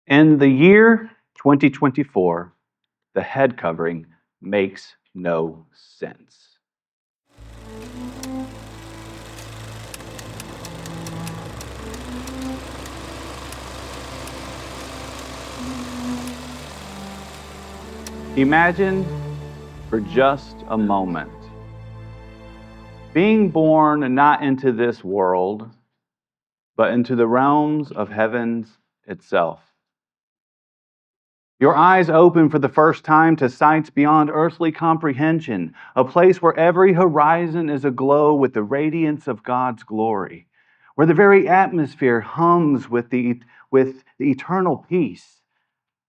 In the year 2024, the head covering makes no sense. Imagine for just a moment being born not into this world, but into the realms of heaven itself. Your eyes open for the first time to sights beyond earthly comprehension, a place where every horizon is aglow with the radiance of God's glory, where the very atmosphere hums with the eternal peace.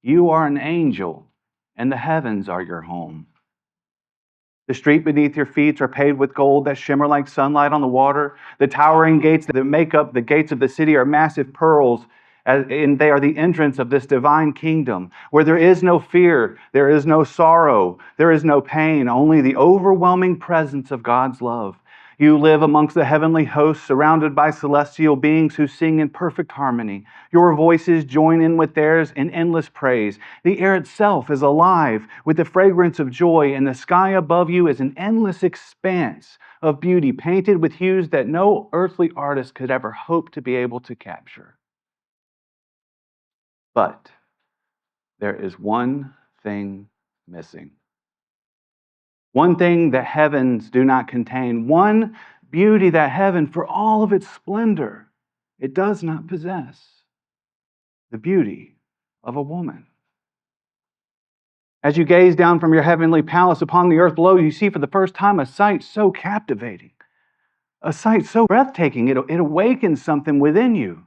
You are an angel, and the heavens are your home. The street beneath your feet are paved with gold that shimmer like sunlight on the water. The towering gates that make up the gates of the city are massive pearls, and they are the entrance of this divine kingdom, where there is no fear, there is no sorrow, there is no pain, only the overwhelming presence of God's love. You live amongst the heavenly hosts, surrounded by celestial beings who sing in perfect harmony. Your voices join in with theirs in endless praise. The air itself is alive with the fragrance of joy, and the sky above you is an endless expanse of beauty, painted with hues that no earthly artist could ever hope to be able to capture. But there is one thing missing. One thing that heavens do not contain. One beauty that heaven, for all of its splendor, it does not possess. The beauty of a woman. As you gaze down from your heavenly palace upon the earth below, you see for the first time a sight so captivating, a sight so breathtaking, it awakens something within you.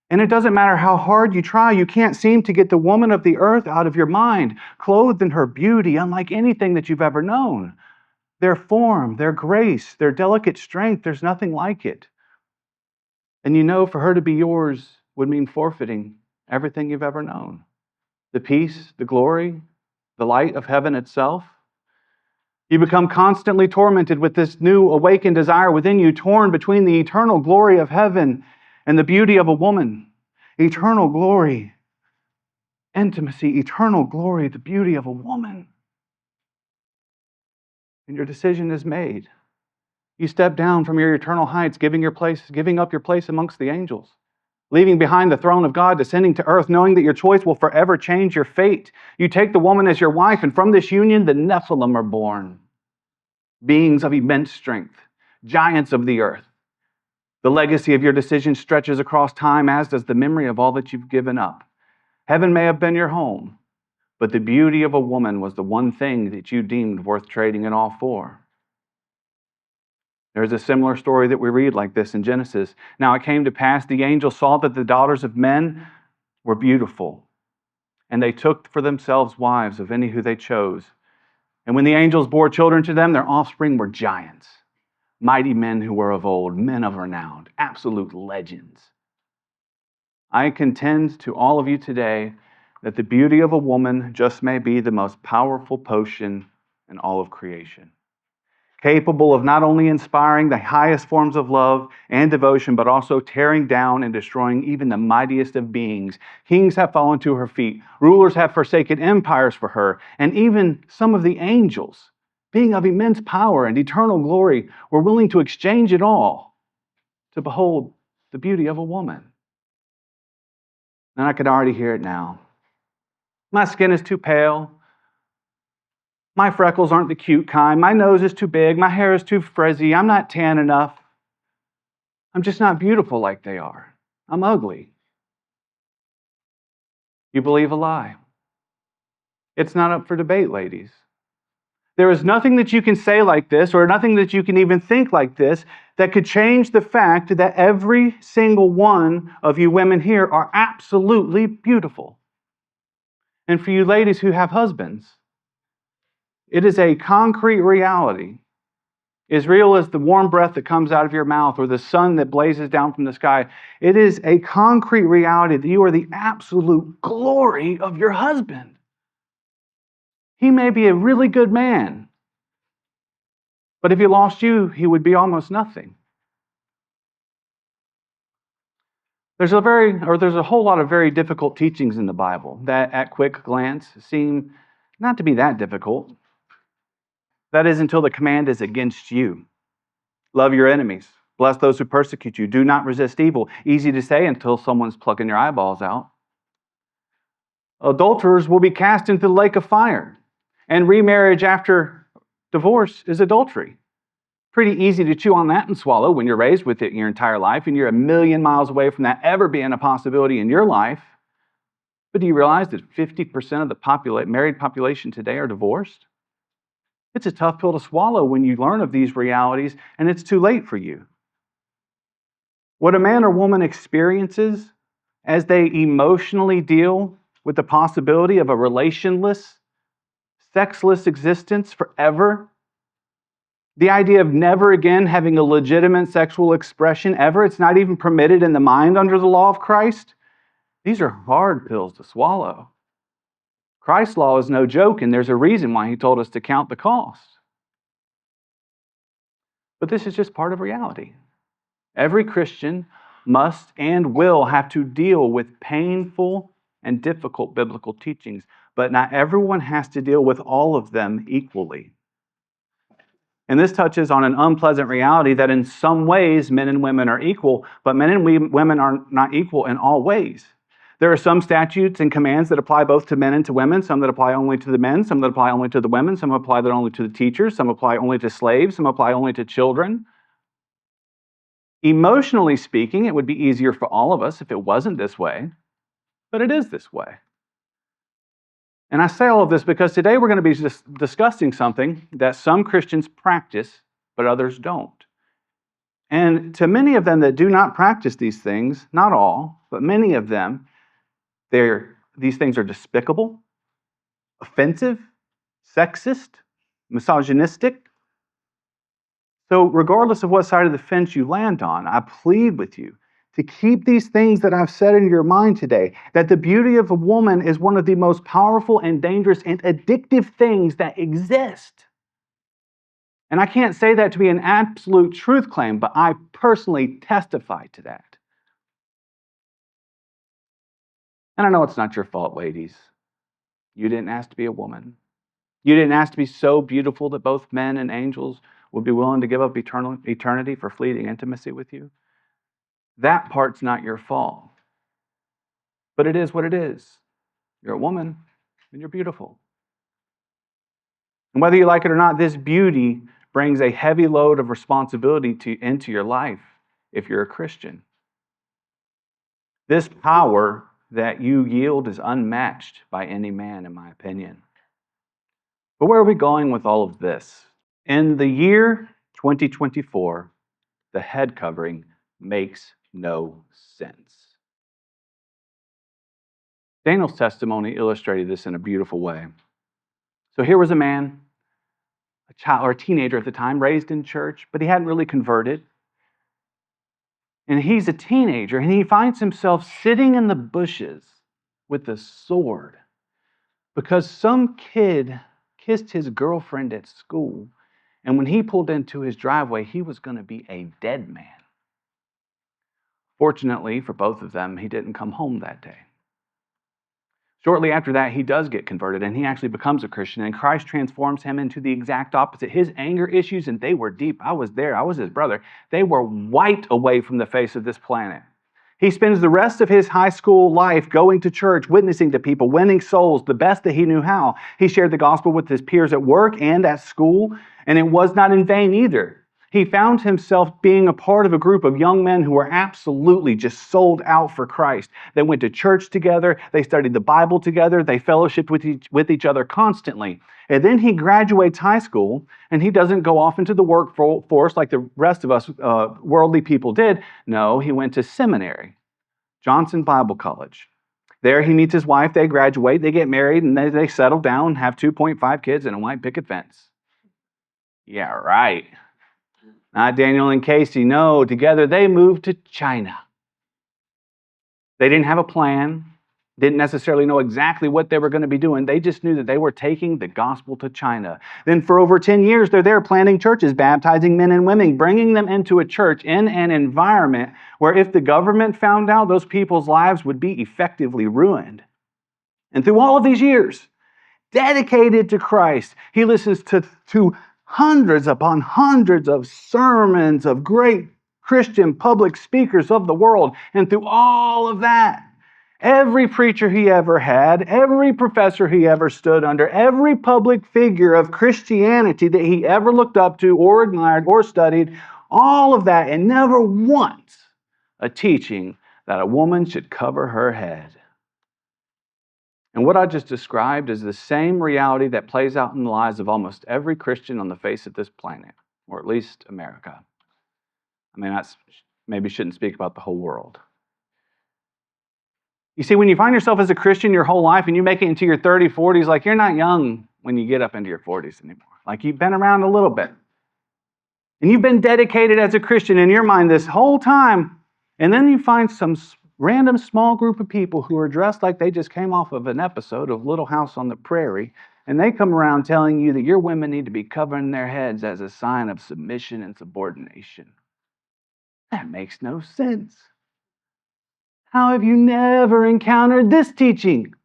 And it doesn't matter how hard you try, you can't seem to get the woman of the earth out of your mind, clothed in her beauty, unlike anything that you've ever known. Their form, their grace, their delicate strength, there's nothing like it. And you know, for her to be yours would mean forfeiting everything you've ever known. The peace, the glory, the light of heaven itself. You become constantly tormented with this new awakened desire within you, torn between the eternal glory of heaven and the beauty of a woman. Eternal glory, intimacy, eternal glory, the beauty of a woman. And your decision is made. You step down from your eternal heights, giving up your place amongst the angels, leaving behind the throne of God, descending to earth, knowing that your choice will forever change your fate. You take the woman as your wife, and from this union, the Nephilim are born. Beings of immense strength, giants of the earth. The legacy of your decision stretches across time, as does the memory of all that you've given up. Heaven may have been your home, but the beauty of a woman was the one thing that you deemed worth trading it all for. There's a similar story that we read like this in Genesis. Now it came to pass, the angel saw that the daughters of men were beautiful, and they took for themselves wives of any who they chose. And when the angels bore children to them, their offspring were giants, mighty men who were of old, men of renown, absolute legends. I contend to all of you today that the beauty of a woman just may be the most powerful potion in all of creation, capable of not only inspiring the highest forms of love and devotion, but also tearing down and destroying even the mightiest of beings. Kings have fallen to her feet. Rulers have forsaken empires for her. And even some of the angels, being of immense power and eternal glory, were willing to exchange it all to behold the beauty of a woman. And I can already hear it now. My skin is too pale. My freckles aren't the cute kind. My nose is too big. My hair is too frizzy. I'm not tan enough. I'm just not beautiful like they are. I'm ugly. You believe a lie. It's not up for debate, ladies. There is nothing that you can say like this, or nothing that you can even think like this, that could change the fact that every single one of you women here are absolutely beautiful. And for you ladies who have husbands, it is a concrete reality, as real as the warm breath that comes out of your mouth or the sun that blazes down from the sky. It is a concrete reality that you are the absolute glory of your husband. He may be a really good man, but if he lost you, he would be almost nothing. There's a whole lot of very difficult teachings in the Bible that at quick glance seem not to be that difficult. That is until the command is against you. Love your enemies. Bless those who persecute you. Do not resist evil. Easy to say until someone's plucking your eyeballs out. Adulterers will be cast into the lake of fire. And remarriage after divorce is adultery. Pretty easy to chew on that and swallow when you're raised with it your entire life and you're a million miles away from that ever being a possibility in your life. But do you realize that 50% of the married population today are divorced? It's a tough pill to swallow when you learn of these realities and it's too late for you. What a man or woman experiences as they emotionally deal with the possibility of a relationless, sexless existence forever, the idea of never again having a legitimate sexual expression ever, it's not even permitted in the mind under the law of Christ. These are hard pills to swallow. Christ's law is no joke, and there's a reason why he told us to count the cost. But this is just part of reality. Every Christian must and will have to deal with painful and difficult biblical teachings, but not everyone has to deal with all of them equally. And this touches on an unpleasant reality that in some ways men and women are equal, but men and women are not equal in all ways. There are some statutes and commands that apply both to men and to women, some that apply only to the men, some that apply only to the women, some apply that only to the teachers, some apply only to slaves, some apply only to children. Emotionally speaking, it would be easier for all of us if it wasn't this way, but it is this way. And I say all of this because today we're going to be discussing something that some Christians practice, but others don't. And to many of them that do not practice these things, not all, but many of them, these things are despicable, offensive, sexist, misogynistic. So regardless of what side of the fence you land on, I plead with you to keep these things that I've said in your mind today, that the beauty of a woman is one of the most powerful and dangerous and addictive things that exist. And I can't say that to be an absolute truth claim, but I personally testify to that. And I know it's not your fault, ladies. You didn't ask to be a woman. You didn't ask to be so beautiful that both men and angels would be willing to give up eternity for fleeting intimacy with you. That part's not your fault. But it is what it is. You're a woman, and you're beautiful. And whether you like it or not, this beauty brings a heavy load of responsibility into your life if you're a Christian. This power that you yield is unmatched by any man, in my opinion. But where are we going with all of this? In the year 2024, the head covering makes no sense. Daniel's testimony illustrated this in a beautiful way. So here was a man, a child or a teenager at the time, raised in church, but he hadn't really converted. And he's a teenager, and he finds himself sitting in the bushes with a sword because some kid kissed his girlfriend at school, and when he pulled into his driveway, he was going to be a dead man. Fortunately for both of them, he didn't come home that day. Shortly after that, he does get converted, and he actually becomes a Christian, and Christ transforms him into the exact opposite. His anger issues, and they were deep. I was there. I was his brother. They were wiped away from the face of this planet. He spends the rest of his high school life going to church, witnessing to people, winning souls the best that he knew how. He shared the gospel with his peers at work and at school, and it was not in vain either. He found himself being a part of a group of young men who were absolutely just sold out for Christ. They went to church together, they studied the Bible together, they fellowshiped with each other constantly. And then he graduates high school, and he doesn't go off into the workforce like the rest of us worldly people did. No, he went to seminary, Johnson Bible College. There he meets his wife, they graduate, they get married, and they settle down, have 2.5 kids and a white picket fence. Yeah, right. Not Daniel and Casey. No, together they moved to China. They didn't have a plan. Didn't necessarily know exactly what they were going to be doing. They just knew that they were taking the gospel to China. Then for over 10 years, they're there planting churches, baptizing men and women, bringing them into a church in an environment where if the government found out, those people's lives would be effectively ruined. And through all of these years, dedicated to Christ, he listens to hundreds upon hundreds of sermons of great Christian public speakers of the world. And through all of that, every preacher he ever had, every professor he ever stood under, every public figure of Christianity that he ever looked up to or admired or studied, all of that, and never once a teaching that a woman should cover her head. And what I just described is the same reality that plays out in the lives of almost every Christian on the face of this planet, or at least America. I mean, I maybe shouldn't speak about the whole world. You see, when you find yourself as a Christian your whole life and you make it into your 30s, 40s, like you're not young when you get up into your 40s anymore. Like you've been around a little bit. And you've been dedicated as a Christian in your mind this whole time. And then you find some random small group of people who are dressed like they just came off of an episode of Little House on the Prairie. And they come around telling you that your women need to be covering their heads as a sign of submission and subordination. That makes no sense. How have you never encountered this teaching?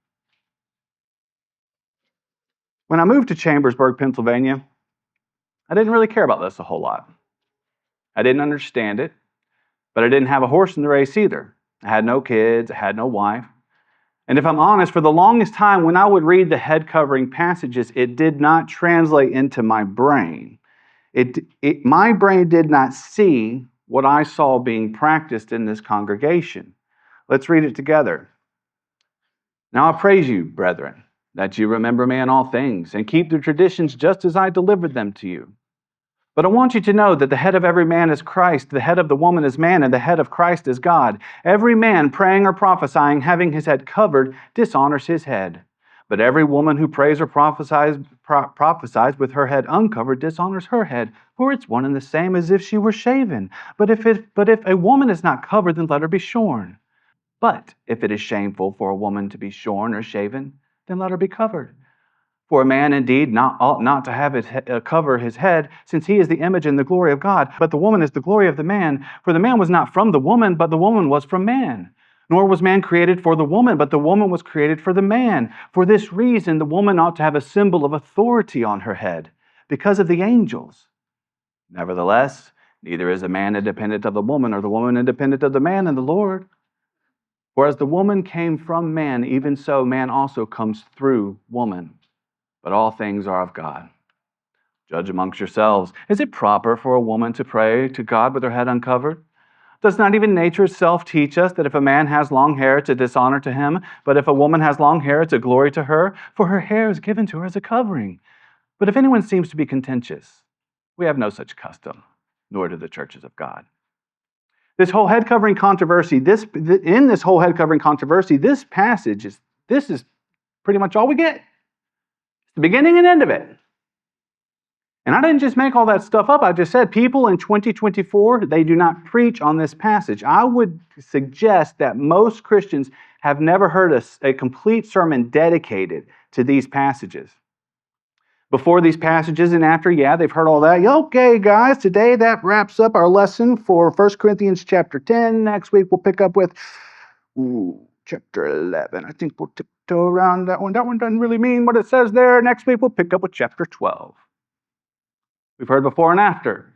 When I moved to Chambersburg, Pennsylvania, I didn't really care about this a whole lot. I didn't understand it, but I didn't have a horse in the race either. I had no kids, I had no wife. And if I'm honest, for the longest time when I would read the head covering passages, it did not translate into my brain. My brain did not see what I saw being practiced in this congregation. Let's read it together. Now I praise you, brethren, that you remember me in all things, and keep the traditions just as I delivered them to you. But I want you to know that the head of every man is Christ, the head of the woman is man, and the head of Christ is God. Every man praying or prophesying, having his head covered, dishonors his head. But every woman who prays or prophesies with her head uncovered dishonors her head, for it's one and the same as if she were shaven. But if a woman is not covered, then let her be shorn. But if it is shameful for a woman to be shorn or shaven, then let her be covered. For a man indeed ought not to have cover his head, since he is the image and the glory of God. But the woman is the glory of the man. For the man was not from the woman, but the woman was from man. Nor was man created for the woman, but the woman was created for the man. For this reason, the woman ought to have a symbol of authority on her head, because of the angels. Nevertheless, neither is a man independent of the woman, or the woman independent of the man in the Lord. For as the woman came from man, even so man also comes through woman. But all things are of God. Judge amongst yourselves. Is it proper for a woman to pray to God with her head uncovered? Does not even nature itself teach us that if a man has long hair, it's a dishonor to him, but if a woman has long hair, it's a glory to her? For her hair is given to her as a covering. But if anyone seems to be contentious, we have no such custom, nor do the churches of God. This whole head covering controversy, this passage is pretty much all we get. The beginning and end of it. And I didn't just make all that stuff up. I just said people in 2024, they do not preach on this passage. I would suggest that most Christians have never heard a complete sermon dedicated to these passages. Before these passages and after, they've heard all that. Okay, guys, today that wraps up our lesson for 1 Corinthians chapter 10. Next week we'll pick up with chapter 11. I think we'll tiptoe around that one. That one doesn't really mean what it says there. Next week we'll pick up with chapter 12. We've heard before and after.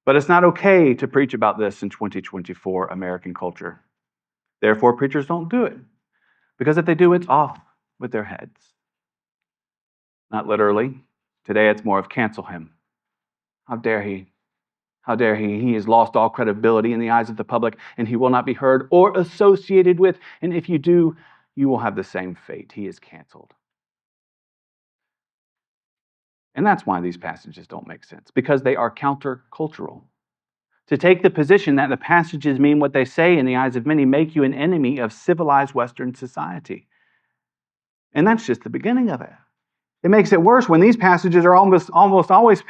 But it's not okay to preach about this in 2024 American culture. Therefore, preachers don't do it. Because if they do, it's off with their heads. Not literally. Today it's more of cancel him. How dare he? How dare he? He has lost all credibility in the eyes of the public, and he will not be heard or associated with. And if you do, you will have the same fate. He is canceled. And that's why these passages don't make sense, because they are countercultural. To take the position that the passages mean what they say in the eyes of many make you an enemy of civilized Western society. And that's just the beginning of it. It makes it worse when these passages are almost always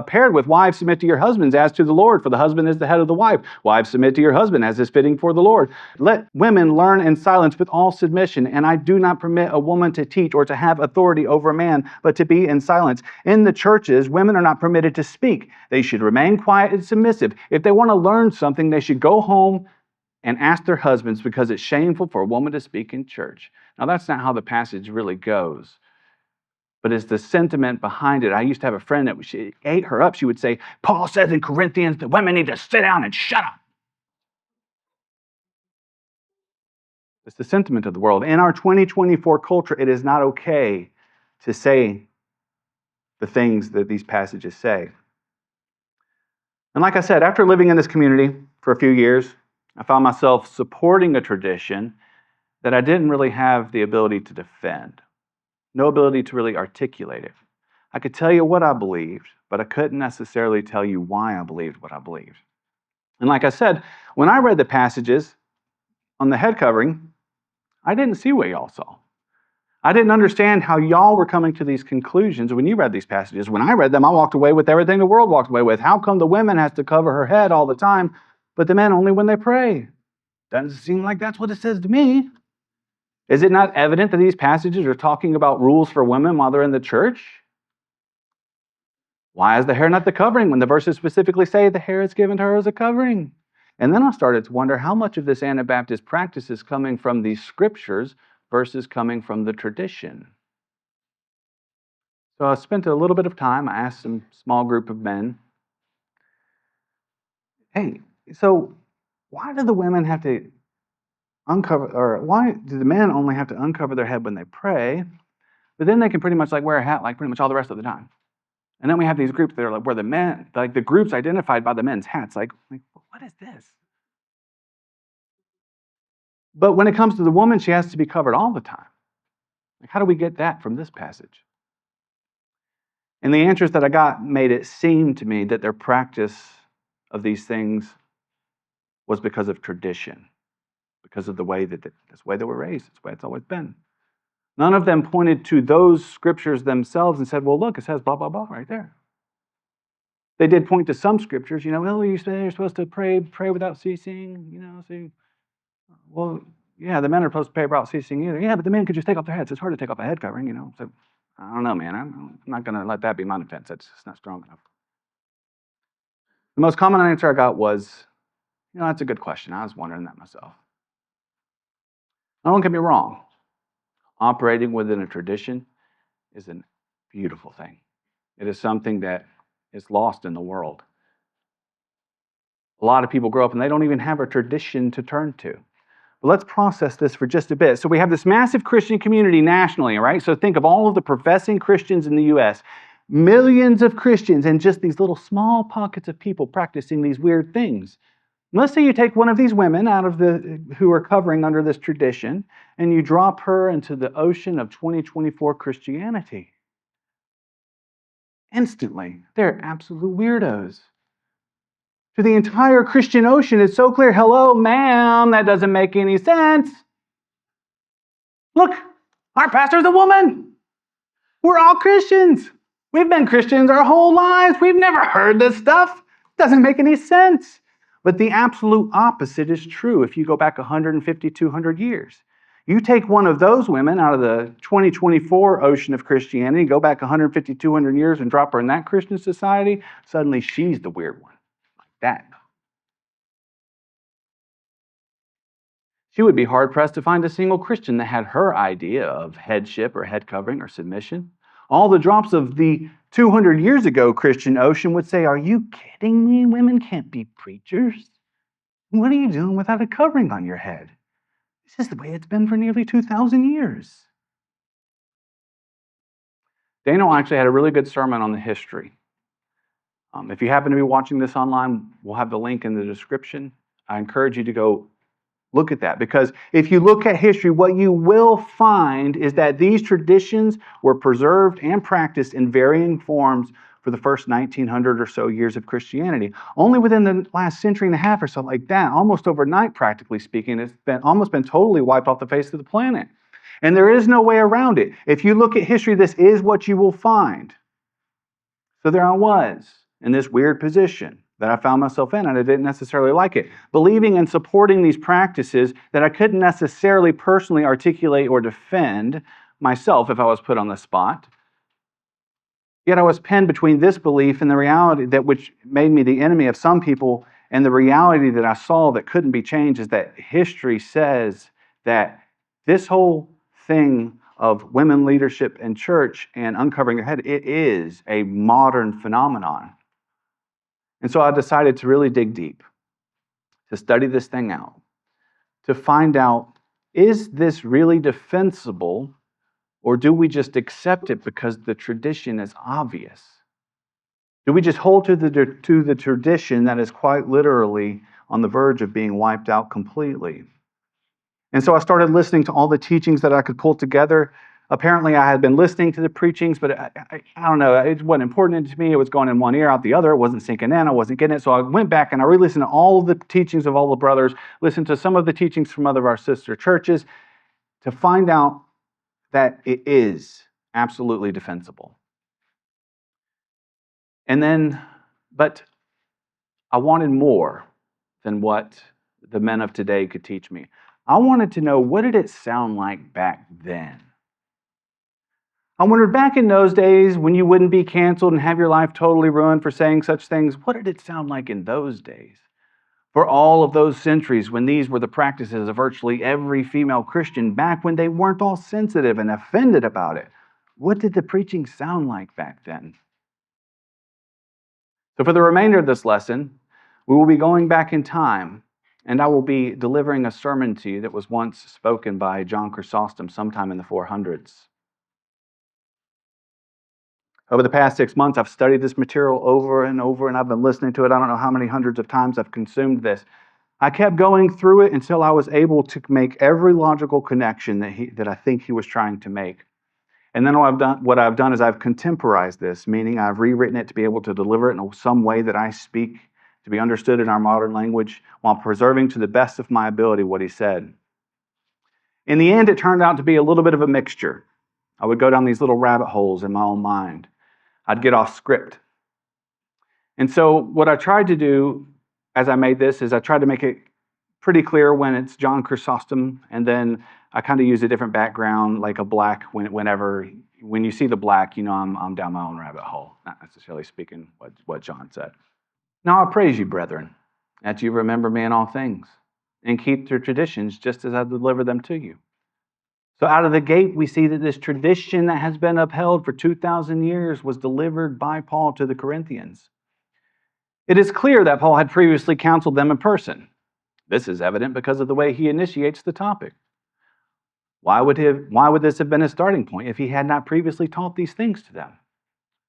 paired with wives submit to your husbands as to the Lord, for the husband is the head of the wife. Wives submit to your husband as is fitting for the Lord. Let women learn in silence with all submission, and I do not permit a woman to teach or to have authority over a man, but to be in silence. In the churches, women are not permitted to speak. They should remain quiet and submissive. If they want to learn something, they should go home and ask their husbands, because it's shameful for a woman to speak in church. Now, that's not how the passage really goes, but it's the sentiment behind it. I used to have a friend that she ate her up. She would say, Paul says in Corinthians that women need to sit down and shut up. It's the sentiment of the world. In our 2024 culture, it is not okay to say the things that these passages say. And like I said, after living in this community for a few years, I found myself supporting a tradition that I didn't really have the ability to defend. No ability to really articulate it. I could tell you what I believed, but I couldn't necessarily tell you why I believed what I believed. And like I said, when I read the passages on the head covering, I didn't see what y'all saw. I didn't understand how y'all were coming to these conclusions when you read these passages. When I read them, I walked away with everything the world walked away with. How come the women has to cover her head all the time, but the men only when they pray? Doesn't seem like that's what it says to me. Is it not evident that these passages are talking about rules for women while they're in the church? Why is the hair not the covering when the verses specifically say the hair is given to her as a covering? And then I started to wonder how much of this Anabaptist practice is coming from these scriptures versus coming from the tradition. So I spent a little bit of time. I asked some small group of men, hey, so why do the women have to uncover, or why do the men only have to uncover their head when they pray, but then they can pretty much like wear a hat like pretty much all the rest of the time? And then we have these groups that are like where the men, like the groups identified by the men's hats, like what is this? But when it comes to the woman, she has to be covered all the time. Like, how do we get that from this passage? And the answers that I got made it seem to me that their practice of these things was because of tradition, because of the way that that's the way they were raised. It's the way it's always been. None of them pointed to those scriptures themselves and said, well, look, it says blah, blah, blah right there. They did point to some scriptures, well, you're supposed to pray without ceasing, so, well, yeah, the men are supposed to pray without ceasing either. Yeah, but the men could just take off their heads. It's hard to take off a head covering, so I don't know, man. I'm not going to let that be my defense. That's just not strong enough. The most common answer I got was, that's a good question. I was wondering that myself. Now, don't get me wrong. Operating within a tradition is a beautiful thing. It is something that is lost in the world. A lot of people grow up and they don't even have a tradition to turn to. But let's process this for just a bit. So we have this massive Christian community nationally, right? So think of all of the professing Christians in the U.S. Millions of Christians and just these little small pockets of people practicing these weird things. Let's say you take one of these women out of who are covering under this tradition and you drop her into the ocean of 2024 Christianity. Instantly, they're absolute weirdos. To the entire Christian ocean, it's so clear. Hello, ma'am, that doesn't make any sense. Look, our pastor's a woman. We're all Christians. We've been Christians our whole lives. We've never heard this stuff. It doesn't make any sense. But the absolute opposite is true if you go back 150, 200 years. You take one of those women out of the 2024 ocean of Christianity, go back 150, 200 years and drop her in that Christian society, suddenly she's the weird one. Like that. She would be hard-pressed to find a single Christian that had her idea of headship or head covering or submission. All the drops of the 200 years ago Christian ocean would say, are you kidding me? Women can't be preachers. What are you doing without a covering on your head? This is the way it's been for nearly 2,000 years. Daniel actually had a really good sermon on the history. If you happen to be watching this online, we'll have the link in the description. I encourage you to go look at that, because if you look at history, what you will find is that these traditions were preserved and practiced in varying forms for the first 1900 or so years of Christianity. Only within the last century and a half or so, like that, almost overnight, practically speaking, it's almost been totally wiped off the face of the planet. And there is no way around it. If you look at history, this is what you will find. So there I was in this weird position that I found myself in, and I didn't necessarily like it. Believing and supporting these practices that I couldn't necessarily personally articulate or defend myself if I was put on the spot. Yet I was pinned between this belief and the reality that which made me the enemy of some people, and the reality that I saw that couldn't be changed is that history says that this whole thing of women leadership in church and uncovering their head, it is a modern phenomenon. And so I decided to really dig deep, to study this thing out, to find out, is this really defensible, or do we just accept it because the tradition is obvious? Do we just hold to the tradition that is quite literally on the verge of being wiped out completely? And so I started listening to all the teachings that I could pull together. Apparently, I had been listening to the preachings, but I don't know, it wasn't important to me. It was going in one ear, out the other. It wasn't sinking in. I wasn't getting it. So I went back and I re-listened to all the teachings of all the brothers, listened to some of the teachings from other of our sister churches to find out that it is absolutely defensible. And then, but I wanted more than what the men of today could teach me. I wanted to know, what did it sound like back then? I wondered, back in those days when you wouldn't be canceled and have your life totally ruined for saying such things, what did it sound like in those days? For all of those centuries when these were the practices of virtually every female Christian, back when they weren't all sensitive and offended about it, what did the preaching sound like back then? So for the remainder of this lesson, we will be going back in time, and I will be delivering a sermon to you that was once spoken by John Chrysostom sometime in the 400s. Over the past 6 months, I've studied this material over and over, and I've been listening to it. I don't know how many hundreds of times I've consumed this. I kept going through it until I was able to make every logical connection that I think he was trying to make. And then what I've done is I've contemporized this, meaning I've rewritten it to be able to deliver it in some way that I speak, to be understood in our modern language, while preserving to the best of my ability what he said. In the end, it turned out to be a little bit of a mixture. I would go down these little rabbit holes in my own mind. I'd get off script. And so what I tried to do as I made this is I tried to make it pretty clear when it's John Chrysostom, and then I kind of use a different background, like a black, when you see the black, you know I'm down my own rabbit hole, not necessarily speaking what John said. Now I praise you, brethren, that you remember me in all things, and keep the traditions just as I deliver them to you. So out of the gate, we see that this tradition that has been upheld for 2,000 years was delivered by Paul to the Corinthians. It is clear that Paul had previously counseled them in person. This is evident because of the way he initiates the topic. Why would this have been a starting point if he had not previously taught these things to them?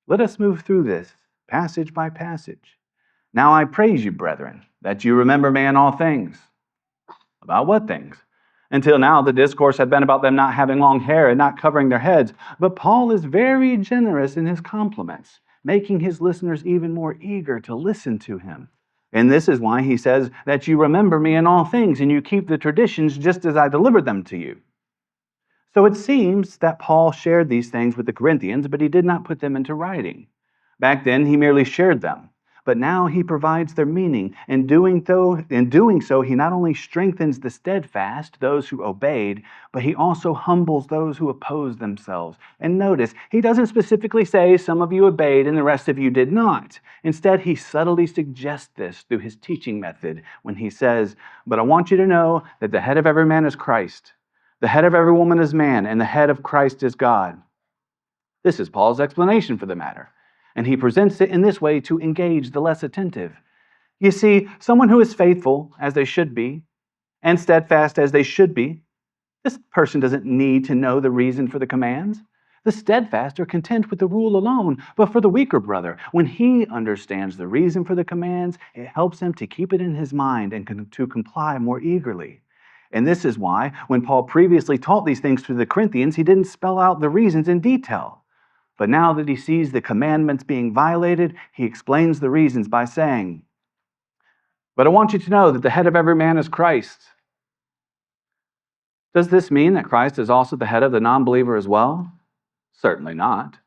Let us move through this, passage by passage. Now I praise you, brethren, that you remember me in all things. About what things? Until now, the discourse had been about them not having long hair and not covering their heads. But Paul is very generous in his compliments, making his listeners even more eager to listen to him. And this is why he says that you remember me in all things and you keep the traditions just as I delivered them to you. So it seems that Paul shared these things with the Corinthians, but he did not put them into writing. Back then, he merely shared them. But now he provides their meaning. In doing so, he not only strengthens the steadfast, those who obeyed, but he also humbles those who oppose themselves. And notice, he doesn't specifically say some of you obeyed and the rest of you did not. Instead, he subtly suggests this through his teaching method when he says, but I want you to know that the head of every man is Christ. The head of every woman is man, and the head of Christ is God. This is Paul's explanation for the matter. And he presents it in this way to engage the less attentive. You see, someone who is faithful, as they should be, and steadfast as they should be, this person doesn't need to know the reason for the commands. The steadfast are content with the rule alone. But for the weaker brother, when he understands the reason for the commands, it helps him to keep it in his mind and to comply more eagerly. And this is why, when Paul previously taught these things to the Corinthians, he didn't spell out the reasons in detail. But now that he sees the commandments being violated, he explains the reasons by saying, but I want you to know that the head of every man is Christ. Does this mean that Christ is also the head of the non-believer as well? Certainly not.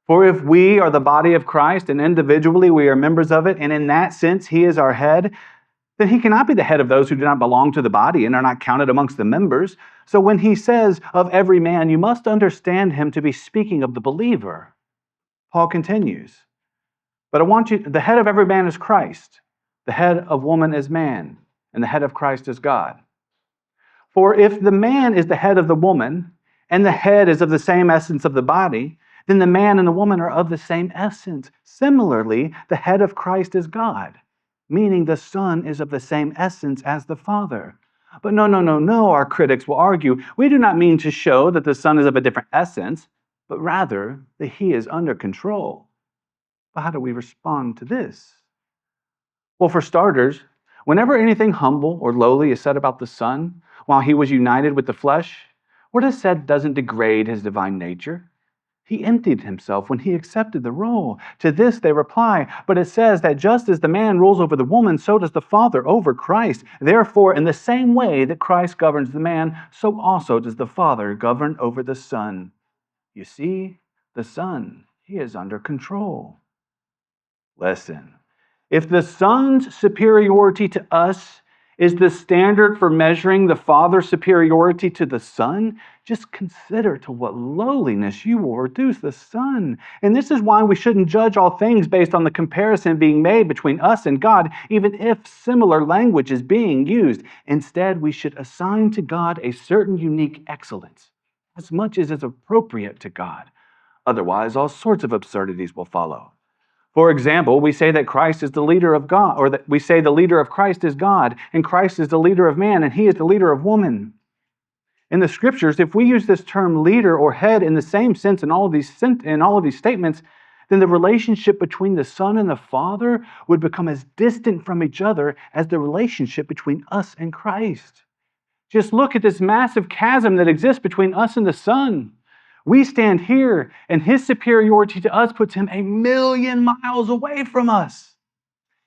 For if we are the body of Christ and individually we are members of it, and in that sense he is our head, then he cannot be the head of those who do not belong to the body and are not counted amongst the members. So when he says of every man, you must understand him to be speaking of the believer. Paul continues, but the head of every man is Christ, the head of woman is man, and the head of Christ is God. For if the man is the head of the woman, and the head is of the same essence of the body, then the man and the woman are of the same essence. Similarly, the head of Christ is God, meaning the Son is of the same essence as the Father. But no, our critics will argue, we do not mean to show that the Son is of a different essence, but rather that he is under control. But how do we respond to this? Well, for starters, whenever anything humble or lowly is said about the Son, while he was united with the flesh, what is said doesn't degrade his divine nature. He emptied himself when he accepted the role. To this they reply, but it says that just as the man rules over the woman, so does the Father over Christ. Therefore, in the same way that Christ governs the man, so also does the Father govern over the Son. You see, the Son, he is under control. Listen, if the Son's superiority to us is the standard for measuring the Father's superiority to the Son, just consider to what lowliness you will reduce the Son. And this is why we shouldn't judge all things based on the comparison being made between us and God, even if similar language is being used. Instead, we should assign to God a certain unique excellence, as much as is appropriate to God. Otherwise, all sorts of absurdities will follow. For example, we say that Christ is the leader of God, or that we say the leader of Christ is God, and Christ is the leader of man, and he is the leader of woman. In the scriptures, if we use this term leader or head in the same sense in all of these statements, then the relationship between the Son and the Father would become as distant from each other as the relationship between us and Christ. Just look at this massive chasm that exists between us and the Son. We stand here, and his superiority to us puts him 1,000,000 miles away from us.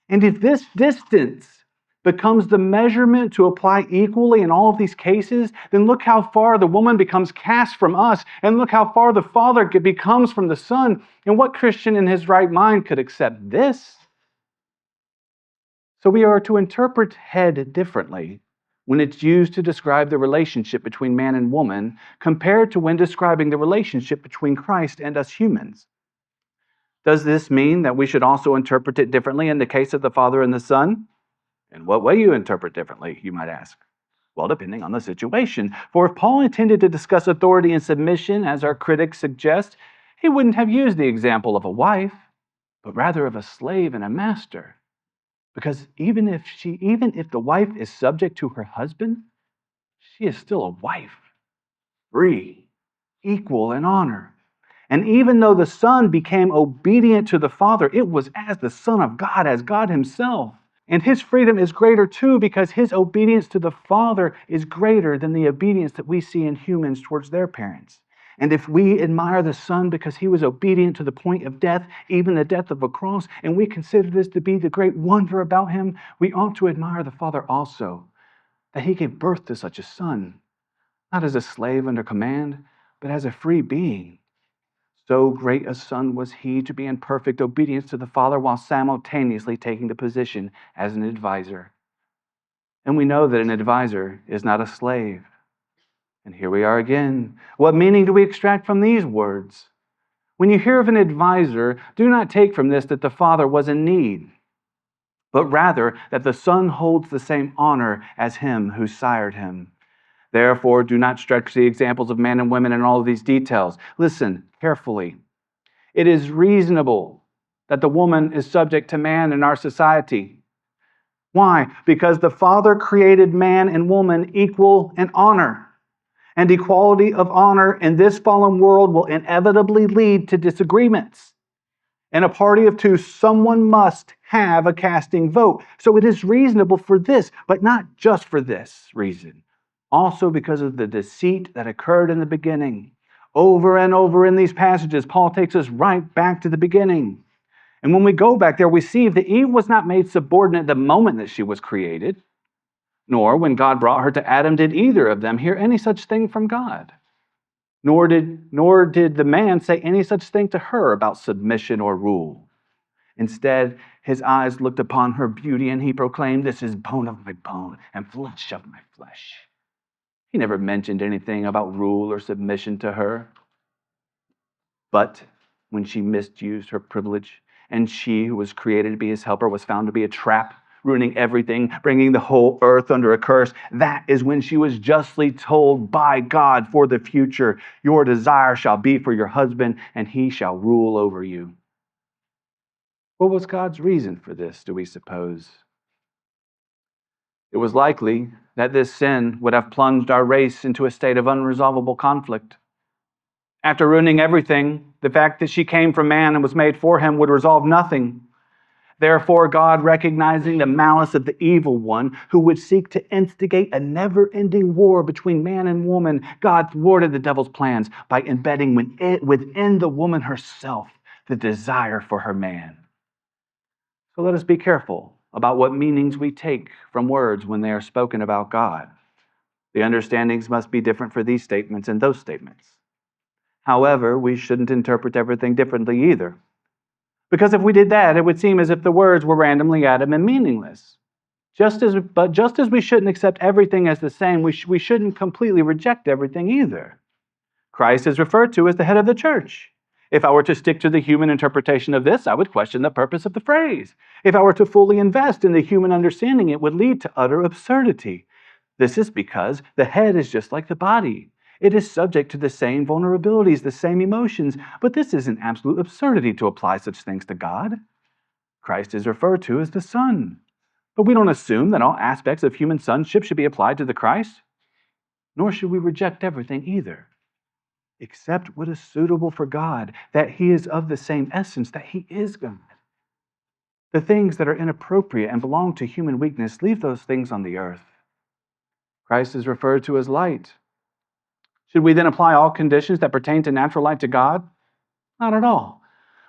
And if this distance becomes the measurement to apply equally in all of these cases, then look how far the woman becomes cast from us, and look how far the Father becomes from the Son. And what Christian in his right mind could accept this? So we are to interpret head differently when it's used to describe the relationship between man and woman, compared to when describing the relationship between Christ and us humans. Does this mean that we should also interpret it differently in the case of the Father and the Son? In what way you interpret differently, you might ask? Well, depending on the situation. For if Paul intended to discuss authority and submission, as our critics suggest, he wouldn't have used the example of a wife, but rather of a slave and a master. Because even if the wife is subject to her husband, she is still a wife, free, equal in honor. And even though the Son became obedient to the Father, it was as the Son of God, as God himself. And his freedom is greater too, because his obedience to the Father is greater than the obedience that we see in humans towards their parents. And if we admire the Son because he was obedient to the point of death, even the death of a cross, and we consider this to be the great wonder about him, we ought to admire the Father also, that he gave birth to such a Son, not as a slave under command, but as a free being. So great a Son was he to be in perfect obedience to the Father while simultaneously taking the position as an advisor. And we know that an advisor is not a slave. And here we are again. What meaning do we extract from these words? When you hear of an advisor, do not take from this that the Father was in need, but rather that the Son holds the same honor as him who sired him. Therefore, do not stretch the examples of men and women in all of these details. Listen carefully. It is reasonable that the woman is subject to man in our society. Why? Because the Father created man and woman equal in honor. And equality of honor in this fallen world will inevitably lead to disagreements. In a party of two, someone must have a casting vote. So it is reasonable for this, but not just for this reason. Also because of the deceit that occurred in the beginning. Over and over in these passages, Paul takes us right back to the beginning. And when we go back there, we see that Eve was not made subordinate the moment that she was created. Nor, when God brought her to Adam, did either of them hear any such thing from God. Nor did the man say any such thing to her about submission or rule. Instead, his eyes looked upon her beauty, and he proclaimed, "This is bone of my bone and flesh of my flesh." He never mentioned anything about rule or submission to her. But when she misused her privilege, and she who was created to be his helper was found to be a trap, ruining everything, bringing the whole earth under a curse, that is when she was justly told by God for the future, "Your desire shall be for your husband, and he shall rule over you." What was God's reason for this, do we suppose? It was likely that this sin would have plunged our race into a state of unresolvable conflict. After ruining everything, the fact that she came from man and was made for him would resolve nothing. Therefore, God, recognizing the malice of the evil one who would seek to instigate a never-ending war between man and woman, God thwarted the devil's plans by embedding within the woman herself the desire for her man. So let us be careful about what meanings we take from words when they are spoken about God. The understandings must be different for these statements and those statements. However, we shouldn't interpret everything differently either. Because if we did that, it would seem as if the words were randomly added and meaningless. Just as we shouldn't accept everything as the same, we shouldn't completely reject everything either. Christ is referred to as the head of the church. If I were to stick to the human interpretation of this, I would question the purpose of the phrase. If I were to fully invest in the human understanding, it would lead to utter absurdity. This is because the head is just like the body. It is subject to the same vulnerabilities, the same emotions, but this is an absolute absurdity to apply such things to God. Christ is referred to as the Son, but we don't assume that all aspects of human sonship should be applied to the Christ, nor should we reject everything either, except what is suitable for God, that He is of the same essence, that He is God. The things that are inappropriate and belong to human weakness, leave those things on the earth. Christ is referred to as light. Should we then apply all conditions that pertain to natural light to God? Not at all.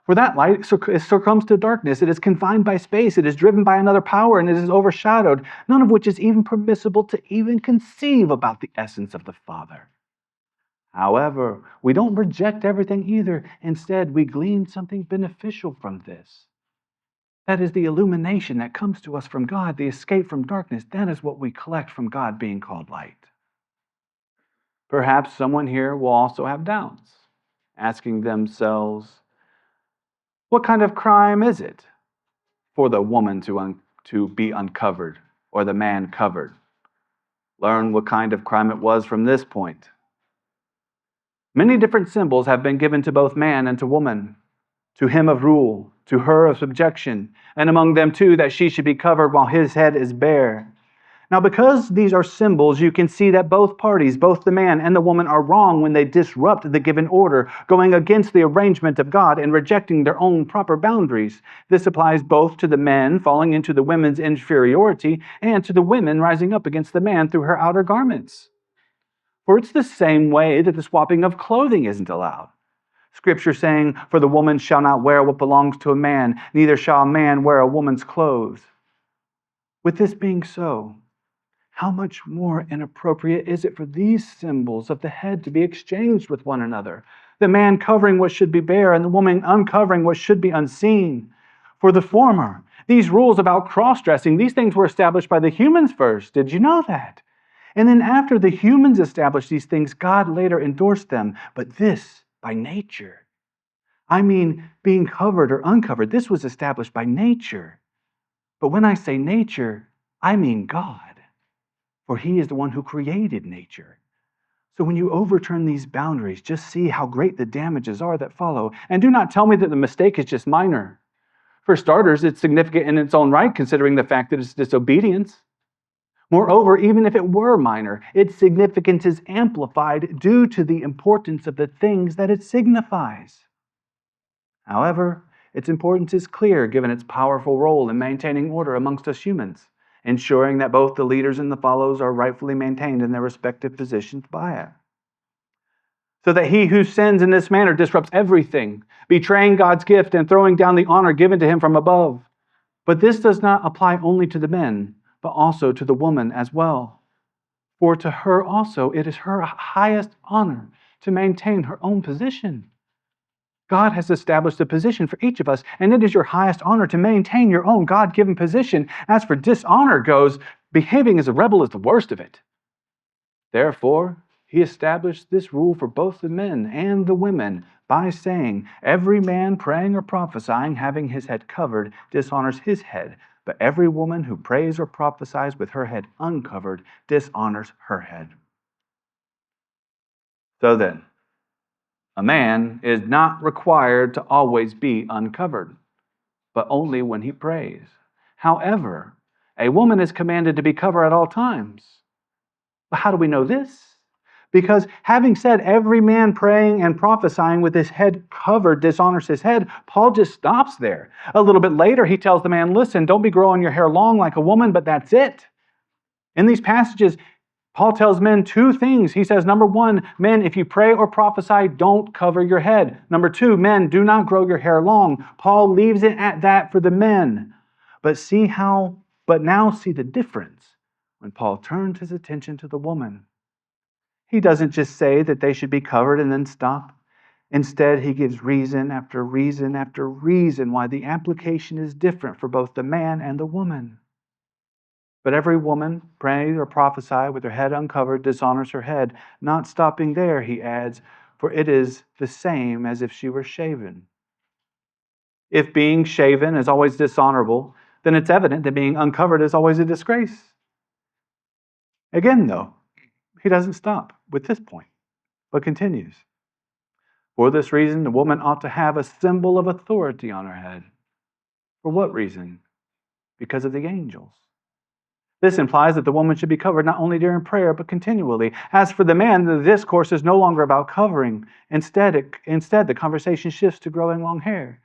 For that light succumbs to darkness. It is confined by space. It is driven by another power, and it is overshadowed, none of which is even permissible to even conceive about the essence of the Father. However, we don't reject everything either. Instead, we glean something beneficial from this. That is the illumination that comes to us from God, the escape from darkness. That is what we collect from God being called light. Perhaps someone here will also have doubts, asking themselves, what kind of crime is it for the woman to be uncovered or the man covered? Learn what kind of crime it was from this point. Many different symbols have been given to both man and to woman, to him of rule, to her of subjection, and among them too that she should be covered while his head is bare. Now, because these are symbols, you can see that both parties, both the man and the woman, are wrong when they disrupt the given order, going against the arrangement of God and rejecting their own proper boundaries. This applies both to the men falling into the women's inferiority and to the women rising up against the man through her outer garments. For it's the same way that the swapping of clothing isn't allowed. Scripture saying, "For the woman shall not wear what belongs to a man, neither shall a man wear a woman's clothes." With this being so, how much more inappropriate is it for these symbols of the head to be exchanged with one another? The man covering what should be bare and the woman uncovering what should be unseen. For the former, these rules about cross-dressing, these things were established by the humans first. Did you know that? And then after the humans established these things, God later endorsed them. But this, by nature. I mean, being covered or uncovered, this was established by nature. But when I say nature, I mean God. For He is the one who created nature. So when you overturn these boundaries, just see how great the damages are that follow. And do not tell me that the mistake is just minor. For starters, it's significant in its own right, considering the fact that it's disobedience. Moreover, even if it were minor, its significance is amplified due to the importance of the things that it signifies. However, its importance is clear given its powerful role in maintaining order amongst us humans, ensuring that both the leaders and the followers are rightfully maintained in their respective positions by it. So that he who sins in this manner disrupts everything, betraying God's gift and throwing down the honor given to him from above. But this does not apply only to the men, but also to the woman as well. For to her also it is her highest honor to maintain her own position. God has established a position for each of us, and it is your highest honor to maintain your own God-given position. As for dishonor goes, behaving as a rebel is the worst of it. Therefore, he established this rule for both the men and the women by saying, every man praying or prophesying, having his head covered, dishonors his head, but every woman who prays or prophesies with her head uncovered dishonors her head. So then, a man is not required to always be uncovered, but only when he prays. However, a woman is commanded to be covered at all times. But how do we know this? Because having said every man praying and prophesying with his head covered dishonors his head, Paul just stops there. A little bit later, he tells the man, listen, don't be growing your hair long like a woman, but that's it. In these passages, Paul tells men two things. He says, number one, men, if you pray or prophesy, don't cover your head. Number two, men, do not grow your hair long. Paul leaves it at that for the men. But now see the difference when Paul turns his attention to the woman. He doesn't just say that they should be covered and then stop. Instead, he gives reason after reason after reason why the application is different for both the man and the woman. But every woman, praying or prophesy with her head uncovered, dishonors her head. Not stopping there, he adds, for it is the same as if she were shaven. If being shaven is always dishonorable, then it's evident that being uncovered is always a disgrace. Again, though, he doesn't stop with this point, but continues. For this reason, the woman ought to have a symbol of authority on her head. For what reason? Because of the angels. This implies that the woman should be covered not only during prayer, but continually. As for the man, the discourse is no longer about covering. Instead, the conversation shifts to growing long hair.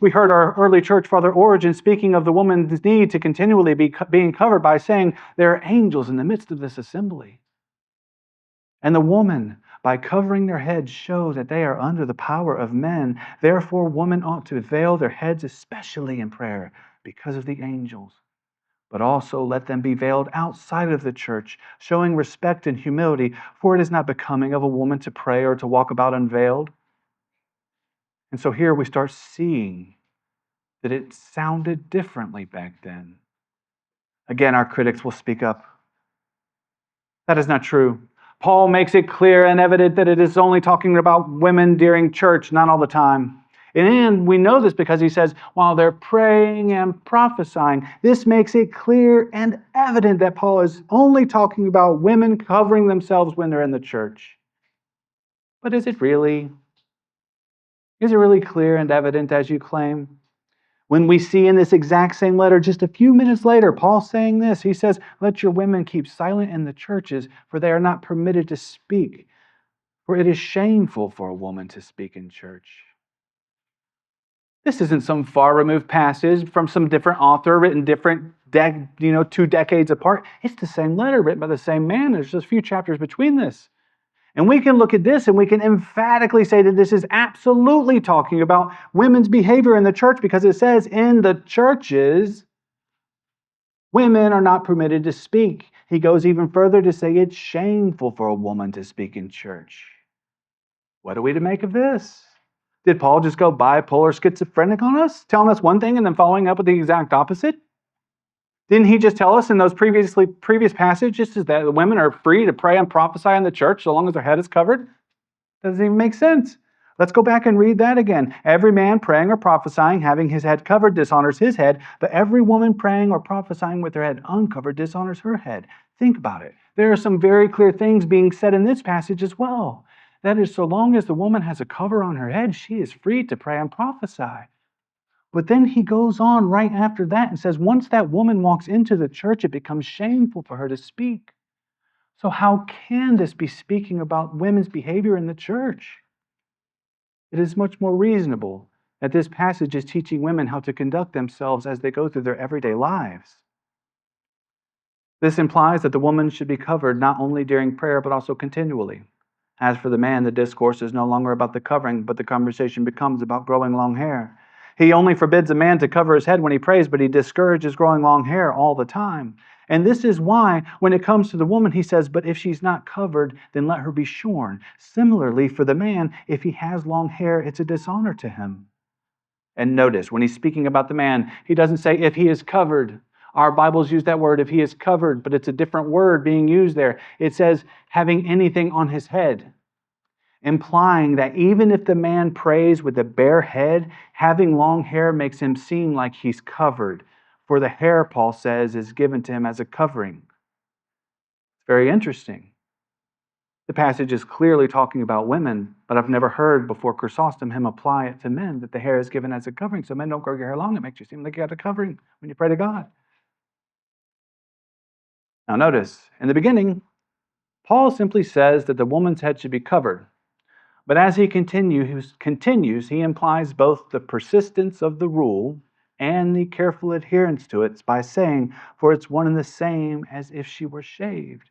We heard our early church father Origen speaking of the woman's need to continually be being covered by saying, there are angels in the midst of this assembly. And the woman, by covering their heads, show that they are under the power of men. Therefore, women ought to veil their heads, especially in prayer, because of the angels. But also let them be veiled outside of the church, showing respect and humility, for it is not becoming of a woman to pray or to walk about unveiled. And so here we start seeing that it sounded differently back then. Again, our critics will speak up. That is not true. Paul makes it clear and evident that it is only talking about women during church, not all the time. And we know this because he says, while they're praying and prophesying, this makes it clear and evident that Paul is only talking about women covering themselves when they're in the church. But is it really clear and evident as you claim? When we see in this exact same letter, just a few minutes later, Paul saying this, he says, let your women keep silent in the churches, for they are not permitted to speak. For it is shameful for a woman to speak in church. This isn't some far-removed passage from some different author written 2 decades apart. It's the same letter written by the same man. There's just a few chapters between this. And we can look at this and we can emphatically say that this is absolutely talking about women's behavior in the church because it says in the churches, women are not permitted to speak. He goes even further to say it's shameful for a woman to speak in church. What are we to make of this? Did Paul just go bipolar schizophrenic on us, telling us one thing and then following up with the exact opposite? Didn't he just tell us in those previous passages that the women are free to pray and prophesy in the church so long as their head is covered? Doesn't even make sense. Let's go back and read that again. Every man praying or prophesying, having his head covered, dishonors his head, but every woman praying or prophesying with her head uncovered dishonors her head. Think about it. There are some very clear things being said in this passage as well. That is, so long as the woman has a cover on her head, she is free to pray and prophesy. But then he goes on right after that and says, once that woman walks into the church, it becomes shameful for her to speak. So how can this be speaking about women's behavior in the church? It is much more reasonable that this passage is teaching women how to conduct themselves as they go through their everyday lives. This implies that the woman should be covered not only during prayer, but also continually. As for the man, the discourse is no longer about the covering, but the conversation becomes about growing long hair. He only forbids a man to cover his head when he prays, but he discourages growing long hair all the time. And this is why, when it comes to the woman, he says, but if she's not covered, then let her be shorn. Similarly, for the man, if he has long hair, it's a dishonor to him. And notice, when he's speaking about the man, he doesn't say if he is covered. Our Bibles use that word, if he is covered, but it's a different word being used there. It says having anything on his head, implying that even if the man prays with a bare head, having long hair makes him seem like he's covered. For the hair, Paul says, is given to him as a covering. It's very interesting. The passage is clearly talking about women, but I've never heard before Chrysostom him apply it to men, that the hair is given as a covering. So men, don't grow your hair long. It makes you seem like you got a covering when you pray to God. Now notice, in the beginning, Paul simply says that the woman's head should be covered. But as he continues, he implies both the persistence of the rule and the careful adherence to it by saying, for it's one and the same as if she were shaved.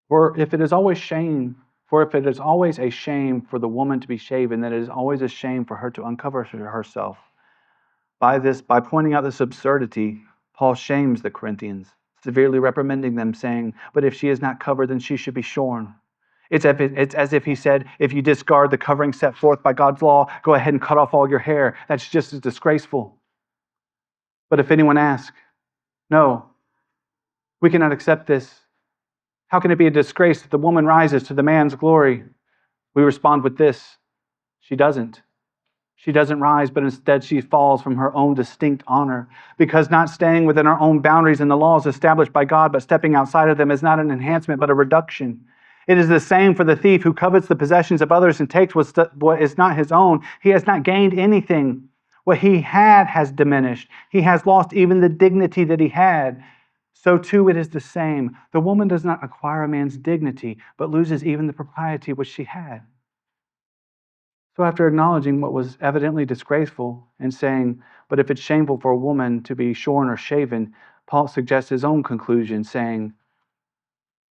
For if it is always a shame for the woman to be shaven, then it is always a shame for her to uncover herself. By pointing out this absurdity, Paul shames the Corinthians, severely reprimanding them, saying, but if she is not covered, then she should be shorn. It's as if he said, if you discard the covering set forth by God's law, go ahead and cut off all your hair. That's just as disgraceful. But if anyone asks, no, we cannot accept this. How can it be a disgrace that the woman rises to the man's glory? We respond with this: she doesn't. She doesn't rise, but instead she falls from her own distinct honor. Because not staying within our own boundaries and the laws established by God, but stepping outside of them is not an enhancement, but a reduction. It is the same for the thief who covets the possessions of others and takes what is not his own. He has not gained anything. What he had has diminished. He has lost even the dignity that he had. So too it is the same. The woman does not acquire a man's dignity, but loses even the propriety which she had. So after acknowledging what was evidently disgraceful and saying, but if it's shameful for a woman to be shorn or shaven, Paul suggests his own conclusion, saying,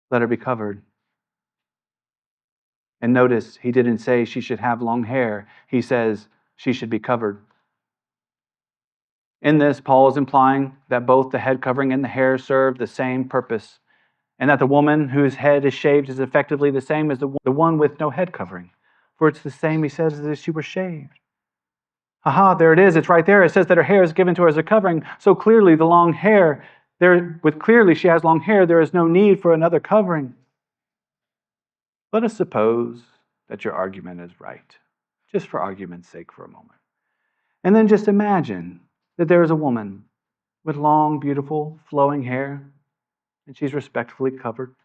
let her be covered. And notice, he didn't say she should have long hair. He says she should be covered. In this, Paul is implying that both the head covering and the hair serve the same purpose, and that the woman whose head is shaved is effectively the same as the one with no head covering. For it's the same, he says, as if she were shaved. Aha, there it is. It's right there. It says that her hair is given to her as a covering. So clearly the long hair, clearly she has long hair, there is no need for another covering. Let us suppose that your argument is right, just for argument's sake for a moment. And then just imagine that there is a woman with long, beautiful, flowing hair, and she's respectfully covered.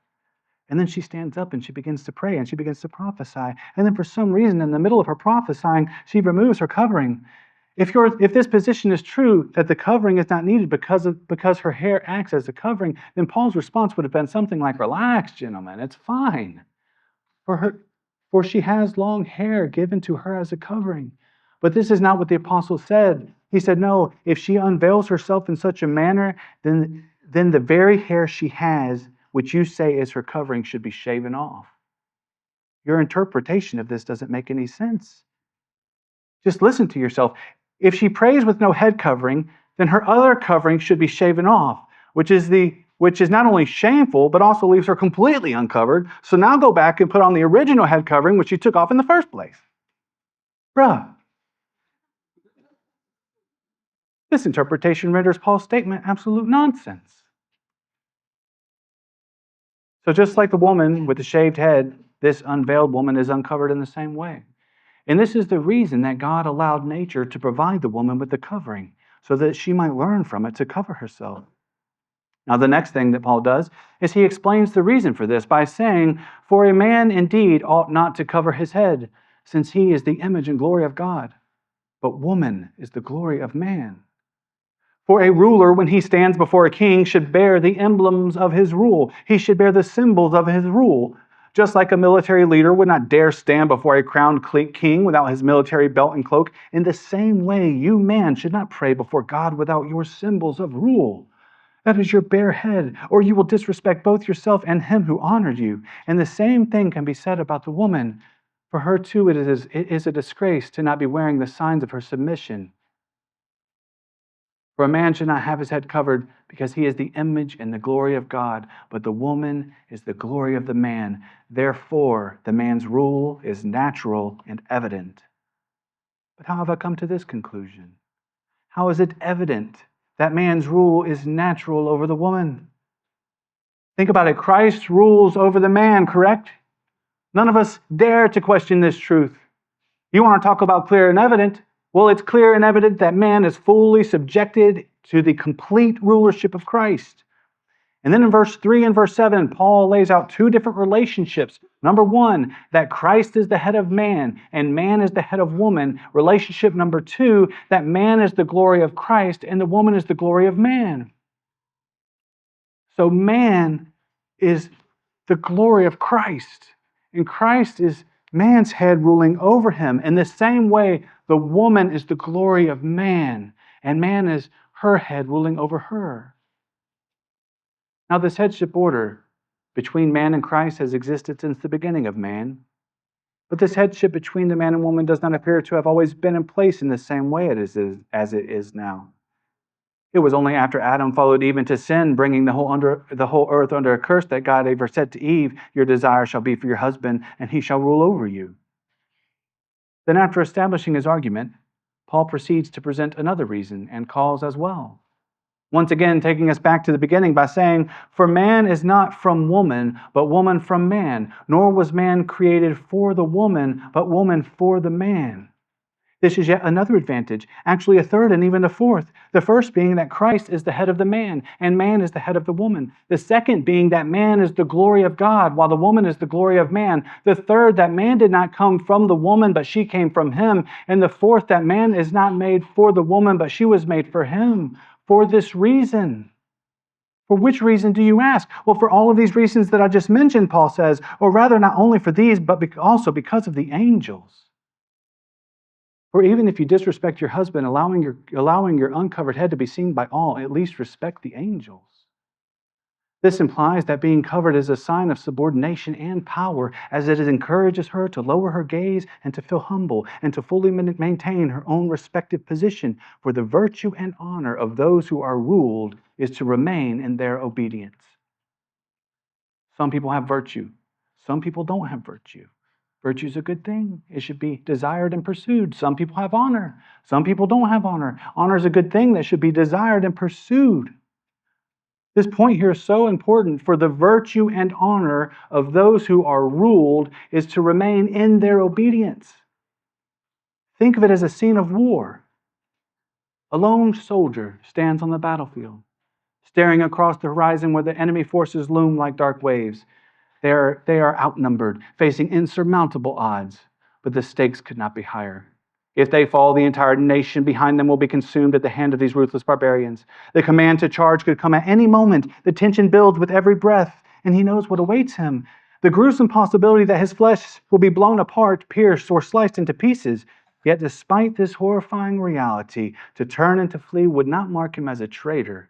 And then she stands up and she begins to pray and she begins to prophesy. And then for some reason, in the middle of her prophesying, she removes her covering. If this position is true, that the covering is not needed because her hair acts as a covering, then Paul's response would have been something like, relax, gentlemen, it's fine. For she has long hair given to her as a covering. But this is not what the apostle said. He said, no, if she unveils herself in such a manner, then the very hair she has, which you say is her covering, should be shaven off. Your interpretation of this doesn't make any sense. Just listen to yourself. If she prays with no head covering, then her other covering should be shaven off, which is not only shameful, but also leaves her completely uncovered. So now go back and put on the original head covering, which you took off in the first place. Bruh. This interpretation renders Paul's statement absolute nonsense. So just like the woman with the shaved head, this unveiled woman is uncovered in the same way. And this is the reason that God allowed nature to provide the woman with the covering, so that she might learn from it to cover herself. Now, the next thing that Paul does is he explains the reason for this by saying, for a man indeed ought not to cover his head, since he is the image and glory of God, but woman is the glory of man. For a ruler, when he stands before a king, should bear the emblems of his rule. He should bear the symbols of his rule. Just like a military leader would not dare stand before a crowned king without his military belt and cloak, in the same way, you, man, should not pray before God without your symbols of rule. That is your bare head, or you will disrespect both yourself and him who honored you. And the same thing can be said about the woman. For her too, it is a disgrace to not be wearing the signs of her submission. For a man should not have his head covered because he is the image and the glory of God, but the woman is the glory of the man. Therefore, the man's rule is natural and evident. But how have I come to this conclusion? How is it evident that man's rule is natural over the woman? Think about it. Christ rules over the man, correct? None of us dare to question this truth. You want to talk about clear and evident? Well, it's clear and evident that man is fully subjected to the complete rulership of Christ. And then in verse 3 and verse 7, Paul lays out two different relationships. Number one, that Christ is the head of man and man is the head of woman. Relationship number two, that man is the glory of Christ and the woman is the glory of man. So man is the glory of Christ, and Christ is man's head ruling over him. In the same way, the woman is the glory of man, and man is her head ruling over her. Now, this headship order between man and Christ has existed since the beginning of man, but this headship between the man and woman does not appear to have always been in place in the same way as it is now. It was only after Adam followed Eve into sin, bringing the whole earth under a curse, that God ever said to Eve, "Your desire shall be for your husband, and he shall rule over you." Then, after establishing his argument, Paul proceeds to present another reason and cause as well. Once again, taking us back to the beginning by saying, "For man is not from woman, but woman from man. Nor was man created for the woman, but woman for the man." This is yet another advantage, actually a third and even a fourth. The first being that Christ is the head of the man, and man is the head of the woman. The second being that man is the glory of God, while the woman is the glory of man. The third, that man did not come from the woman, but she came from him. And the fourth, that man is not made for the woman, but she was made for him. For this reason. For which reason do you ask? Well, for all of these reasons that I just mentioned, Paul says, or rather not only for these, but also because of the angels. For even if you disrespect your husband, allowing your uncovered head to be seen by all, at least respect the angels. This implies that being covered is a sign of subordination and power, as it encourages her to lower her gaze and to feel humble and to fully maintain her own respective position. For the virtue and honor of those who are ruled is to remain in their obedience. Some people have virtue. Some people don't have virtue. Virtue is a good thing. It should be desired and pursued. Some people have honor. Some people don't have honor. Honor is a good thing that should be desired and pursued. This point here is so important, for the virtue and honor of those who are ruled is to remain in their obedience. Think of it as a scene of war. A lone soldier stands on the battlefield, staring across the horizon where the enemy forces loom like dark waves. They are outnumbered, facing insurmountable odds, but the stakes could not be higher. If they fall, the entire nation behind them will be consumed at the hand of these ruthless barbarians. The command to charge could come at any moment. The tension builds with every breath, and he knows what awaits him. The gruesome possibility that his flesh will be blown apart, pierced, or sliced into pieces. Yet despite this horrifying reality, to turn and to flee would not mark him as a traitor,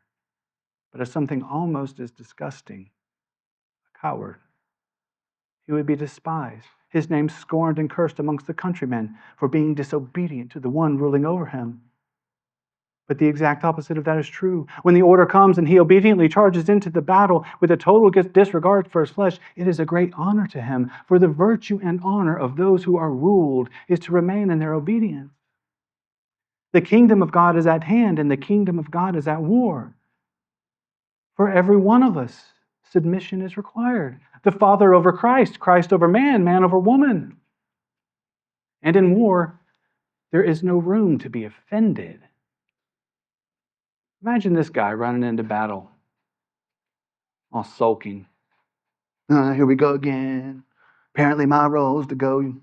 but as something almost as disgusting, a coward. He would be despised, his name scorned and cursed amongst the countrymen for being disobedient to the one ruling over him. But the exact opposite of that is true. When the order comes and he obediently charges into the battle with a total disregard for his flesh, it is a great honor to him, for the virtue and honor of those who are ruled is to remain in their obedience. The kingdom of God is at hand, and the kingdom of God is at war. For every one of us, submission is required. The Father over Christ, Christ over man, man over woman. And in war, there is no room to be offended. Imagine this guy running into battle, all sulking. Here we go again. Apparently my role is to go,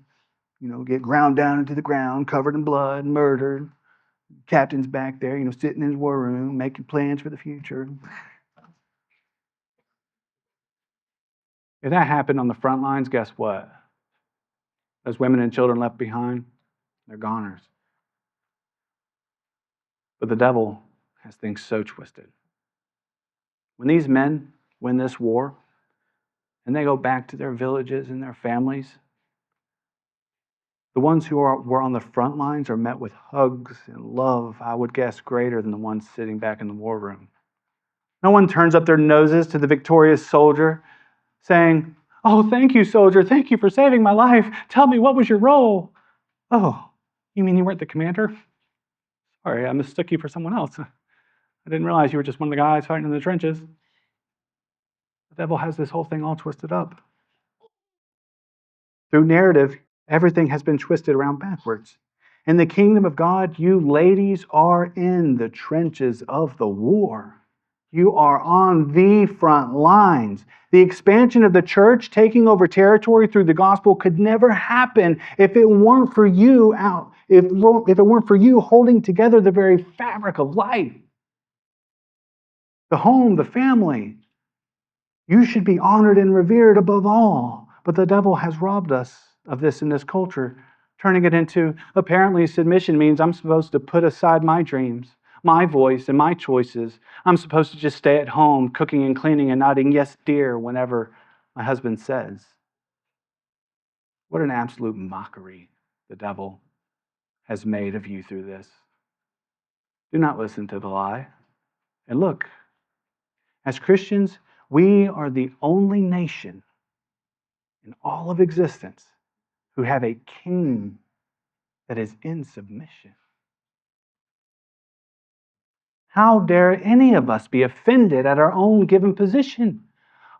get ground down into the ground, covered in blood, murdered. Captain's back there, sitting in his war room, making plans for the future. If that happened on the front lines, guess what? Those women and children left behind, they're goners. But the devil has things so twisted. When these men win this war and they go back to their villages and their families, The ones who were on the front lines are met with hugs and love, I would guess, greater than the ones sitting back in the war room. No one turns up their noses to the victorious soldier, saying, "Oh, thank you, soldier. Thank you for saving my life. Tell me, what was your role?" "Oh, you mean you weren't the commander? Sorry, I mistook you for someone else. I didn't realize you were just one of the guys fighting in the trenches." The devil has this whole thing all twisted up. Through narrative, everything has been twisted around backwards. In the kingdom of God, you ladies are in the trenches of the war. You are on the front lines. The expansion of the church taking over territory through the gospel could never happen if it weren't for you if it weren't for you holding together the very fabric of life. The home, the family. You should be honored and revered above all. But the devil has robbed us of this in this culture, turning it into, apparently, submission means I'm supposed to put aside my dreams, my voice, and my choices. I'm supposed to just stay at home, cooking and cleaning and nodding yes, dear, whenever my husband says. What an absolute mockery the devil has made of you through this. Do not listen to the lie. And look, as Christians, we are the only nation in all of existence who have a king that is in submission. How dare any of us be offended at our own given position?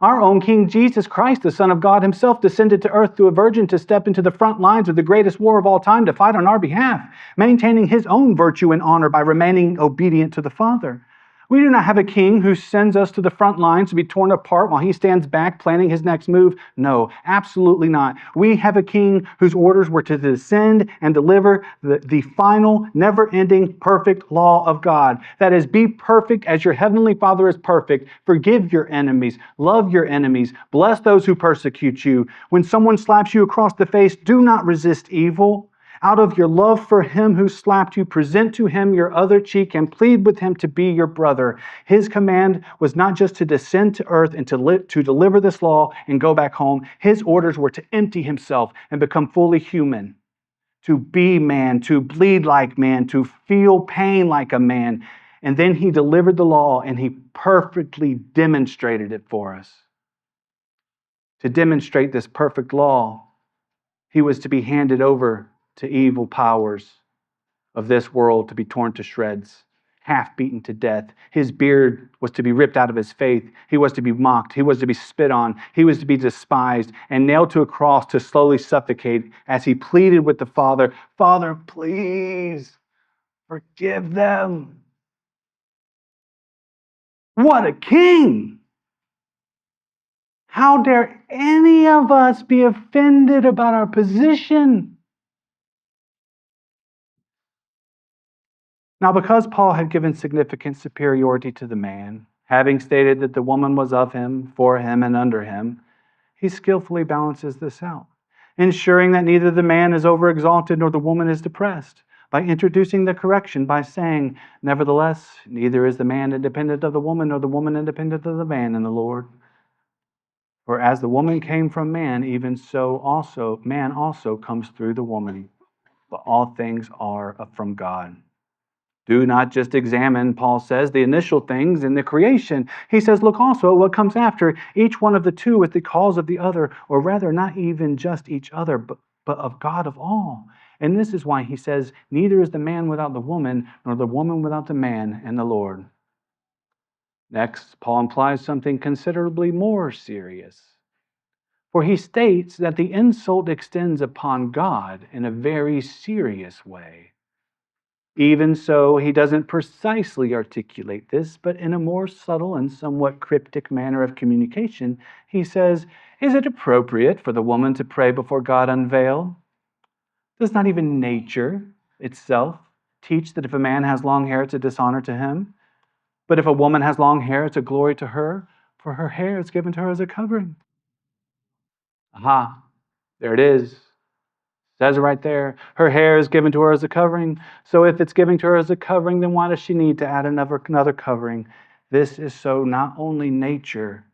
Our own King Jesus Christ, the Son of God himself, descended to earth through a virgin to step into the front lines of the greatest war of all time to fight on our behalf, maintaining his own virtue and honor by remaining obedient to the Father. We do not have a king who sends us to the front lines to be torn apart while he stands back planning his next move. No, absolutely not. We have a king whose orders were to descend and deliver the final, never-ending, perfect law of God. That is, be perfect as your heavenly Father is perfect. Forgive your enemies. Love your enemies. Bless those who persecute you. When someone slaps you across the face, do not resist evil. Out of your love for him who slapped you, present to him your other cheek and plead with him to be your brother. His command was not just to descend to earth and to deliver this law and go back home. His orders were to empty himself and become fully human, to be man, to bleed like man, to feel pain like a man. And then he delivered the law and he perfectly demonstrated it for us. To demonstrate this perfect law, he was to be handed over to evil powers of this world to be torn to shreds, half beaten to death. His beard was to be ripped out of his face. He was to be mocked. He was to be spit on. He was to be despised and nailed to a cross to slowly suffocate as he pleaded with the Father, "Father, please forgive them." What a king! How dare any of us be offended about our position? Now, because Paul had given significant superiority to the man, having stated that the woman was of him, for him, and under him, he skillfully balances this out, ensuring that neither the man is overexalted nor the woman is depressed, by introducing the correction by saying, "Nevertheless, neither is the man independent of the woman, nor the woman independent of the man in the Lord. For as the woman came from man, even so also man also comes through the woman. But all things are from God." Do not just examine, Paul says, the initial things in the creation. He says, look also at what comes after. Each one of the two is the cause of the other, or rather, not even just each other, but of God of all. And this is why he says, neither is the man without the woman, nor the woman without the man in the Lord. Next, Paul implies something considerably more serious. For he states that the insult extends upon God in a very serious way. Even so, he doesn't precisely articulate this, but in a more subtle and somewhat cryptic manner of communication, he says, is it appropriate for the woman to pray before God unveiled? Does not even nature itself teach that if a man has long hair, it's a dishonor to him? But if a woman has long hair, it's a glory to her, for her hair is given to her as a covering. Aha, there it is. Says it right there. Her hair is given to her as a covering. So if it's given to her as a covering, then why does she need to add another covering? This is so not only nature,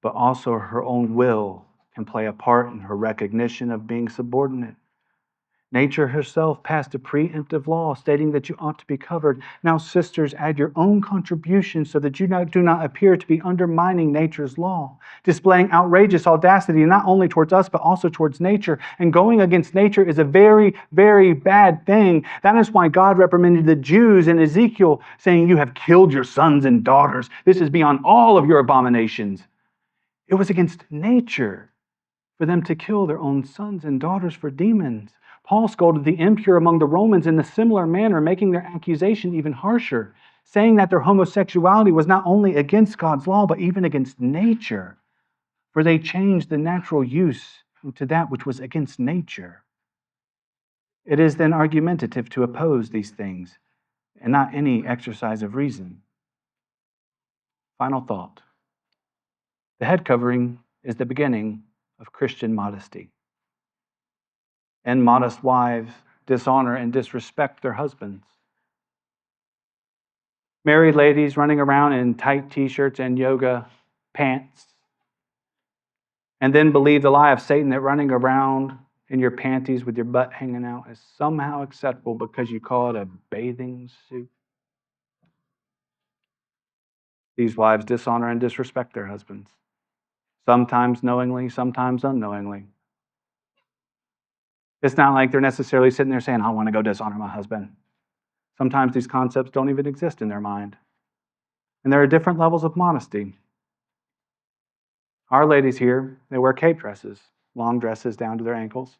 but also her own will can play a part in her recognition of being subordinate. Nature herself passed a preemptive law stating that you ought to be covered. Now, sisters, add your own contribution so that you do not appear to be undermining nature's law, displaying outrageous audacity not only towards us but also towards nature. And going against nature is a very, very bad thing. That is why God reprimanded the Jews in Ezekiel, saying, "You have killed your sons and daughters. This is beyond all of your abominations." It was against nature for them to kill their own sons and daughters for demons. Paul scolded the impure among the Romans in a similar manner, making their accusation even harsher, saying that their homosexuality was not only against God's law, but even against nature, for they changed the natural use into that which was against nature. It is then argumentative to oppose these things, and not any exercise of reason. Final thought. The head covering is the beginning of Christian modesty. And modest wives dishonor and disrespect their husbands. Married ladies running around in tight t-shirts and yoga pants, and then believe the lie of Satan that running around in your panties with your butt hanging out is somehow acceptable because you call it a bathing suit. These wives dishonor and disrespect their husbands, sometimes knowingly, sometimes unknowingly. It's not like they're necessarily sitting there saying, "I want to go dishonor my husband." Sometimes these concepts don't even exist in their mind. And there are different levels of modesty. Our ladies here, they wear cape dresses, long dresses down to their ankles.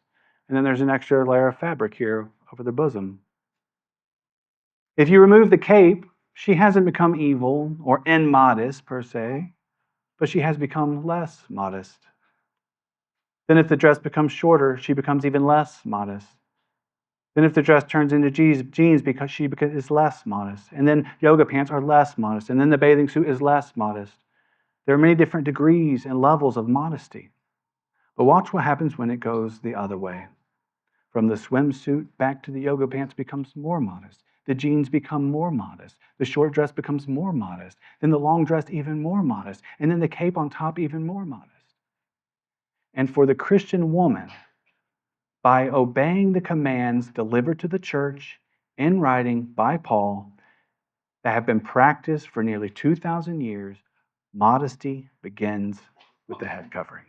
And then there's an extra layer of fabric here over their bosom. If you remove the cape, she hasn't become evil or immodest per se, but she has become less modest. Then if the dress becomes shorter, she becomes even less modest. Then if the dress turns into jeans because she is less modest. And then yoga pants are less modest. And then the bathing suit is less modest. There are many different degrees and levels of modesty. But watch what happens when it goes the other way. From the swimsuit back to the yoga pants becomes more modest. The jeans become more modest. The short dress becomes more modest. Then the long dress even more modest. And then the cape on top even more modest. And for the Christian woman, by obeying the commands delivered to the church in writing by Paul that have been practiced for nearly 2,000 years, modesty begins with the head covering.